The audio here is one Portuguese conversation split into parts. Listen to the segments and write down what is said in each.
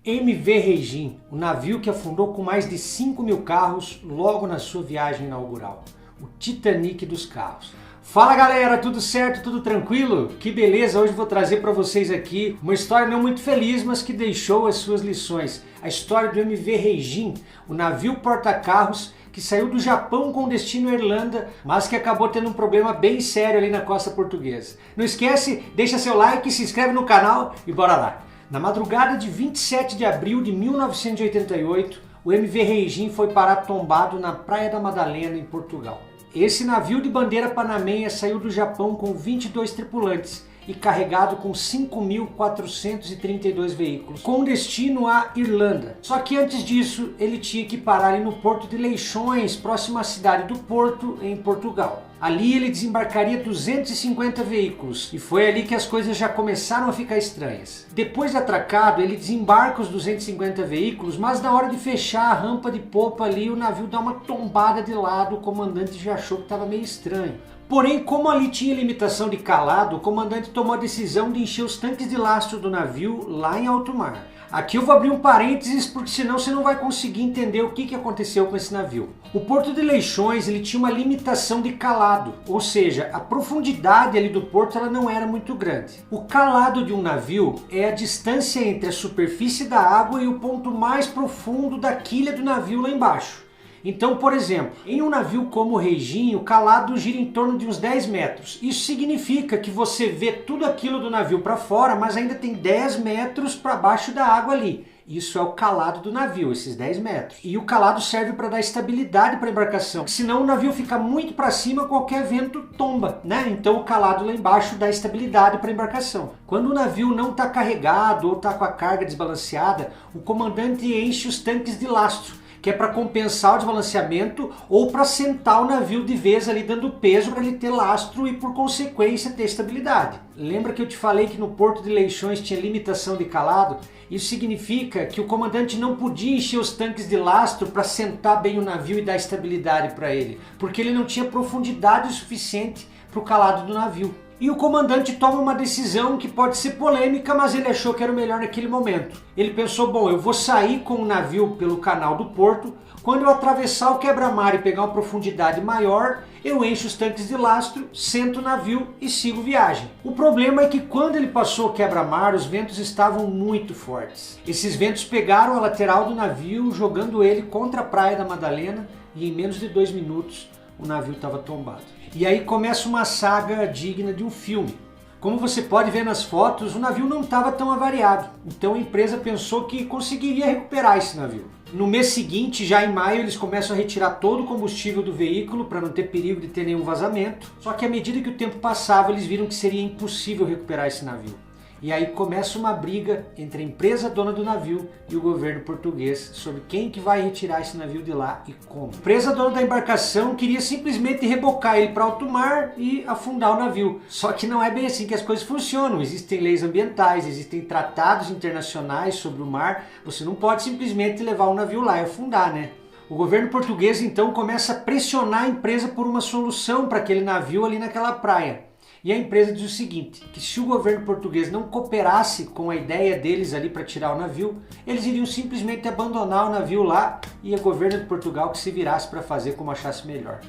MV Regim, o navio que afundou com mais de 5.000 carros logo na sua viagem inaugural. O Titanic dos carros. Fala galera, tudo certo? Tudo tranquilo? Que beleza, hoje vou trazer para vocês aqui uma história não muito feliz, mas que deixou as suas lições. A história do MV Regim, o navio porta-carros que saiu do Japão com destino à Irlanda, mas que acabou tendo um problema bem sério ali na costa portuguesa. Não esquece, deixa seu like, se inscreve no canal e bora lá! Na madrugada de 27 de abril de 1988, o MV Regim foi parar tombado na Praia da Madalena, em Portugal. Esse navio de bandeira panamenha saiu do Japão com 22 tripulantes e carregado com 5.432 veículos, com destino à Irlanda. Só que antes disso, ele tinha que parar ali no Porto de Leixões, próximo à cidade do Porto, em Portugal. Ali ele desembarcaria 250 veículos e foi ali que as coisas já começaram a ficar estranhas. Depois de atracado, ele desembarca os 250 veículos, mas na hora de fechar a rampa de popa ali, o navio dá uma tombada de lado, o comandante já achou que estava meio estranho. Porém, como ali tinha limitação de calado, o comandante tomou a decisão de encher os tanques de lastro do navio lá em alto mar. Aqui eu vou abrir um parênteses porque senão você não vai conseguir entender o que aconteceu com esse navio. O Porto de Leixões ele tinha uma limitação de calado, ou seja, a profundidade ali do porto ela não era muito grande. O calado de um navio é a distância entre a superfície da água e o ponto mais profundo da quilha do navio lá embaixo. Então, por exemplo, em um navio como o Regim, o calado gira em torno de uns 10 metros. Isso significa que você vê tudo aquilo do navio para fora, mas ainda tem 10 metros para baixo da água ali. Isso é o calado do navio, esses 10 metros. E o calado serve para dar estabilidade para a embarcação. Senão o navio fica muito para cima, qualquer vento tomba, né? Então o calado lá embaixo dá estabilidade para a embarcação. Quando o navio não está carregado ou está com a carga desbalanceada, o comandante enche os tanques de lastro, que é para compensar o desbalanceamento ou para sentar o navio de vez ali dando peso para ele ter lastro e por consequência ter estabilidade. Lembra que eu te falei que no Porto de Leixões tinha limitação de calado? Isso significa que o comandante não podia encher os tanques de lastro para sentar bem o navio e dar estabilidade para ele, porque ele não tinha profundidade suficiente para o calado do navio. E o comandante toma uma decisão que pode ser polêmica, mas ele achou que era o melhor naquele momento. Ele pensou, bom, eu vou sair com o navio pelo canal do Porto, quando eu atravessar o quebra-mar e pegar uma profundidade maior, eu encho os tanques de lastro, sento o navio e sigo viagem. O problema é que quando ele passou o quebra-mar, os ventos estavam muito fortes. Esses ventos pegaram a lateral do navio, jogando ele contra a Praia da Madalena, e em menos de 2 minutos o navio estava tombado. E aí começa uma saga digna de um filme. Como você pode ver nas fotos, o navio não estava tão avariado, então a empresa pensou que conseguiria recuperar esse navio. No mês seguinte, já em maio, eles começam a retirar todo o combustível do veículo para não ter perigo de ter nenhum vazamento. Só que à medida que o tempo passava, eles viram que seria impossível recuperar esse navio. E aí começa uma briga entre a empresa dona do navio e o governo português sobre quem que vai retirar esse navio de lá e como. A empresa dona da embarcação queria simplesmente rebocar ele para alto mar e afundar o navio. Só que não é bem assim que as coisas funcionam. Existem leis ambientais, existem tratados internacionais sobre o mar. Você não pode simplesmente levar o navio lá e afundar, né? O governo português então começa a pressionar a empresa por uma solução para aquele navio ali naquela praia. E a empresa diz o seguinte, que se o governo português não cooperasse com a ideia deles ali para tirar o navio, eles iriam simplesmente abandonar o navio lá e o governo de Portugal que se virasse para fazer como achasse melhor.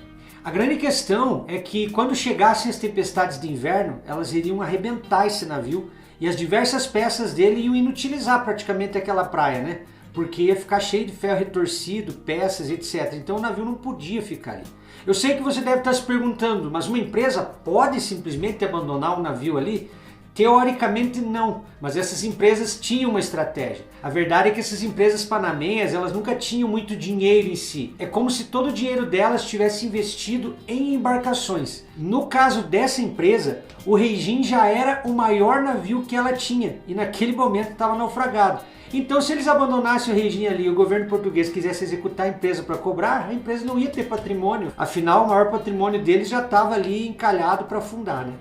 A grande questão é que quando chegassem as tempestades de inverno, elas iriam arrebentar esse navio e as diversas peças dele iam inutilizar praticamente aquela praia, né? Porque ia ficar cheio de ferro retorcido, peças, etc. Então o navio não podia ficar ali. Eu sei que você deve estar se perguntando, mas uma empresa pode simplesmente abandonar um navio ali? Teoricamente não, mas essas empresas tinham uma estratégia. A verdade é que essas empresas panamenhas, elas nunca tinham muito dinheiro em si. É como se todo o dinheiro delas tivesse investido em embarcações. No caso dessa empresa, o Regim já era o maior navio que ela tinha e naquele momento estava naufragado. Então se eles abandonassem o Regim ali e o governo português quisesse executar a empresa para cobrar, a empresa não ia ter patrimônio. Afinal, o maior patrimônio deles já estava ali encalhado para afundar, né?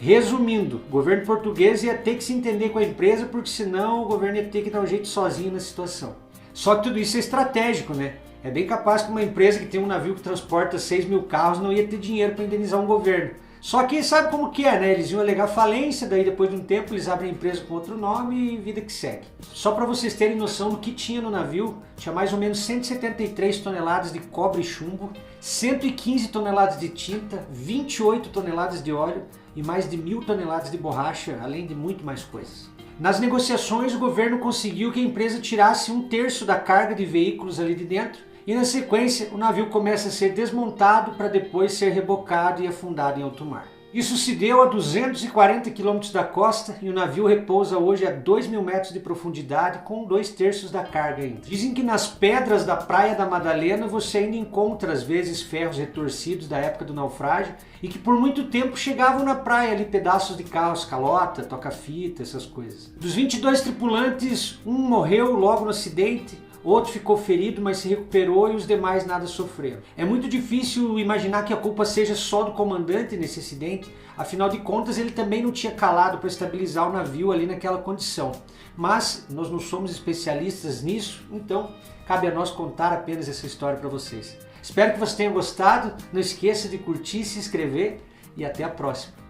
Resumindo, o governo português ia ter que se entender com a empresa, porque senão o governo ia ter que dar um jeito sozinho na situação. Só que tudo isso é estratégico, né? É bem capaz que uma empresa que tem um navio que transporta 6.000 carros não ia ter dinheiro para indenizar um governo. Só que sabe como que é, né? Eles iam alegar falência, daí depois de um tempo eles abrem a empresa com outro nome e vida que segue. Só para vocês terem noção do que tinha no navio, tinha mais ou menos 173 toneladas de cobre e chumbo, 115 toneladas de tinta, 28 toneladas de óleo e mais de 1.000 toneladas de borracha, além de muito mais coisas. Nas negociações, o governo conseguiu que a empresa tirasse 1/3 da carga de veículos ali de dentro, e na sequência o navio começa a ser desmontado para depois ser rebocado e afundado em alto mar. Isso se deu a 240 quilômetros da costa e o navio repousa hoje a 2.000 metros de profundidade com 2/3 da carga ainda. Dizem que nas pedras da Praia da Madalena você ainda encontra às vezes ferros retorcidos da época do naufrágio e que por muito tempo chegavam na praia ali pedaços de carros, calota, toca-fita, essas coisas. Dos 22 tripulantes, um morreu logo no acidente, outro ficou ferido, mas se recuperou e os demais nada sofreram. É muito difícil imaginar que a culpa seja só do comandante nesse acidente, afinal de contas ele também não tinha calado para estabilizar o navio ali naquela condição. Mas nós não somos especialistas nisso, então cabe a nós contar apenas essa história para vocês. Espero que vocês tenham gostado, não esqueça de curtir, se inscrever e até a próxima.